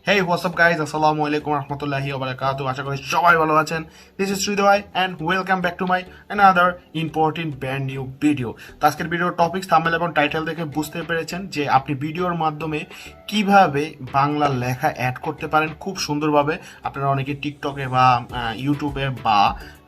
Hey, what's up guys? Assalamu alaikum warahmatullahi wabarakatuh. আশা করি সবাই ভালো আছেন। This is Sridhar and welcome back to my another important brand new video. তো আজকের ভিডিওর টপিক থাম্বনেল এবং টাইটেল দেখে বুঝতে পেরেছেন যে আপনি ভিডিওর মাধ্যমে কিভাবে বাংলা লেখা অ্যাড করতে পারেন খুব সুন্দরভাবে। আপনারা অনেকে টিকটকে বা ইউটিউবে বা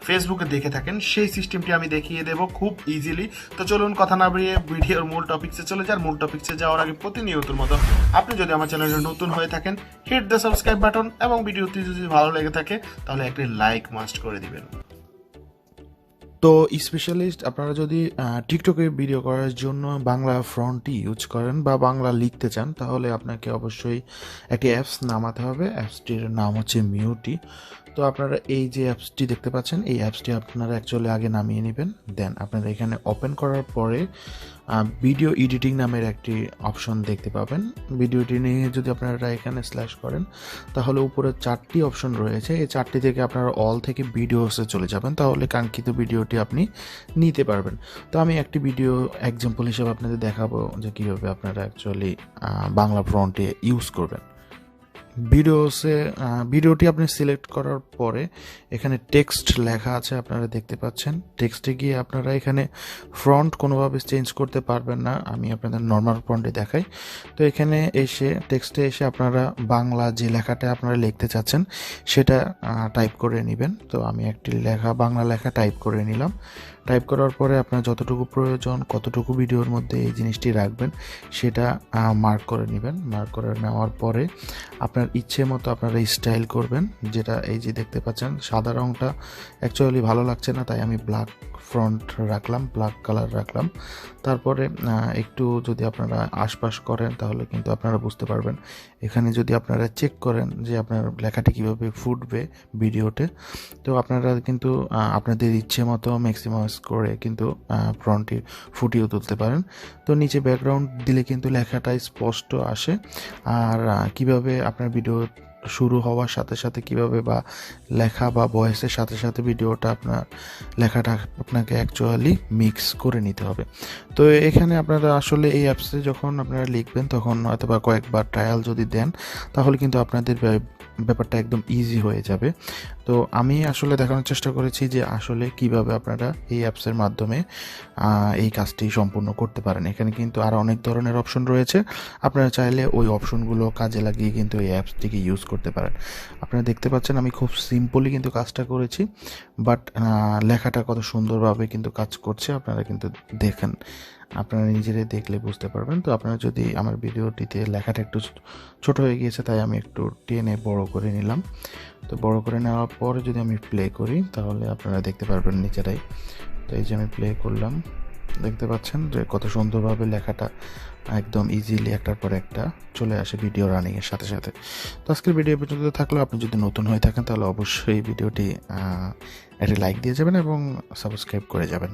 ফেসবুকে দেখে থাকেন, সেই সিস্টেমটি আমি দেখিয়ে দেব খুব ইজিলি। তো চলুন কথা না বাড়িয়ে ভিডিওর মূল টপিকসে চলে যান। মূল টপিকসে যাওয়ার আগে প্রতিনিয়তর মতো আপনি যদি আমার চ্যানেলে নতুন হয়ে থাকেন, হিট দ্য সাবস্ক্রাইব বাটন এবং ভিডিওটি যদি ভালো লেগে থাকে তাহলে একটি লাইক মাস্ট করে দিবেন। তো স্পেশালিস্ট আপনারা যদি টিকটকে ভিডিও করার জন্য বাংলা ফন্ট ইউজ করেন বা বাংলা লিখতে চান, তাহলে আপনাকে অবশ্যই একটি অ্যাপস নামাতে হবে। অ্যাপসটির নাম হচ্ছে মিউটি। তো আপনারা এই যে অ্যাপসটি দেখতে পাচ্ছেন, এই অ্যাপসটি আপনারা অ্যাকচুয়ালি আগে নামিয়ে নেবেন। দেন আপনারা এখানে ওপেন করার পরে ভিডিও এডিটিং নামের একটি অপশন দেখতে পাবেন। ভিডিও এডিটিংয়ে যদি আপনারা এখানে স্ল্যাশ করেন তাহলে উপরে 4টি অপশন রয়েছে। এই 4টি থেকে আপনারা অল থেকে ভিডিওসে চলে যাবেন, তাহলে কাঙ্ক্ষিত ভিডিওটি আপনি নিতে পারবেন। তো আমি একটি ভিডিও এক্সাম্পল হিসেবে আপনাদের দেখাবো যে কীভাবে আপনারা অ্যাকচুয়ালি বাংলা ফন্টে ইউজ করবেন। ভিডিওটি আপনি সিলেক্ট করার পরে এখানে টেক্সট লেখা আছে, আপনারা দেখতে পাচ্ছেন। টেক্সটে গিয়ে আপনারা এখানে ফন্ট কোনোভাবে চেঞ্জ করতে পারবেন না, আমি আপনাদের নর্মাল ফন্টে দেখাই। তো এখানে এসে টেক্সটে এসে আপনারা বাংলা যে লেখাটা আপনারা লিখতে চাচ্ছেন সেটা টাইপ করে নেবেন। তো আমি একটি বাংলা লেখা টাইপ করে নিলাম। টাইপ করার পরে আপনার যতটুকু প্রয়োজন, কতটুকু ভিডিওর মধ্যে এই জিনিসটি রাখবেন সেটা মার্ক করে নেবেন। মার্ক করে নেওয়ার পরে আপনার ইচ্ছে মতো আপনারা স্টাইল করবেন। যেটা এই যে দেখতে পাচ্ছেন সাদা রঙটা অ্যাকচুয়ালি ভালো লাগছে না, তাই আমি ব্ল্যাক ফ্রন্ট রাখলাম, ব্ল্যাক কালার রাখলাম। তারপরে একটু যদি আপনারা আশপাশ করেন তাহলে কিন্তু আপনারা বুঝতে পারবেন। এখানে যদি আপনারা চেক করেন যে আপনার লেখাটি কীভাবে ফুটবে ভিডিওতে, তো আপনারা কিন্তু আপনাদের ইচ্ছে মতো ম্যাক্সিমাইজ করে কিন্তু ফ্রন্টটি ফুটিয়ে তুলতে পারেন। তো নিচে ব্যাকগ্রাউন্ড দিলে কিন্তু লেখাটা স্পষ্ট আসে। আর কিভাবে আপনার ভিডিও শুরু হওয়ার সাথে সাথে কিভাবে বা লেখা বা ভয়েসের সাথে সাথে ভিডিওটা লেখাটা আপনাকে অ্যাকচুয়ালি মিক্স করে নিতে হবে। তো এখানে আপনারা আসলে এই অ্যাপসে যখন আপনারা লিখবেন তখন অথবা কয়েকবার ট্রায়াল যদি দেন তাহলে কিন্তু আপনাদের ব্যাপারটা একদম ইজি হয়ে যাবে। তো আমি আসলে দেখানোর চেষ্টা করেছি যে আসলে কিভাবে আপনারা এই অ্যাপসের মাধ্যমে এই কাজটি সম্পূর্ণ করতে পারেন। এখানে কিন্তু আরও অনেক ধরনের অপশন রয়েছে, আপনারা চাইলে ওই অপশনগুলো কাজে লাগিয়ে কিন্তু এই অ্যাপসটিকে ইউজ করতে পারেন। আপনারা দেখতে পাচ্ছেন আমি খুব সিম্পলি কিন্তু কাজটা করেছি, বাট লেখাটা কত সুন্দরভাবে কিন্তু কাজ করছে আপনারা কিন্তু দেখেন, আপনারা নিজেরাই দেখলে বুঝতে পারবেন। তো আপনারা যদি আমার ভিডিওটিতে লেখাটা একটু ছোট হয়ে গিয়েছে তাই আমি একটু টেনে বড় করে নিলাম। তো বড় করে নেওয়ার পরে যদি আমি প্লে করি তাহলে আপনারা দেখতে পারবেন নিজেরাই। তো এই যে আমি প্লে করলাম, দেখতে পাচ্ছেন যে কত সুন্দরভাবে লেখাটা একদম ইজিলি একটার পর একটা চলে আসে ভিডিও রানিংয়ের সাথে সাথে। তো আজকের ভিডিও পর্যন্ত থাকলেও আপনি যদি নতুন হয়ে থাকেন তাহলে অবশ্যই ভিডিওটি একটা লাইক দিয়ে যাবেন এবং সাবস্ক্রাইব করে যাবেন।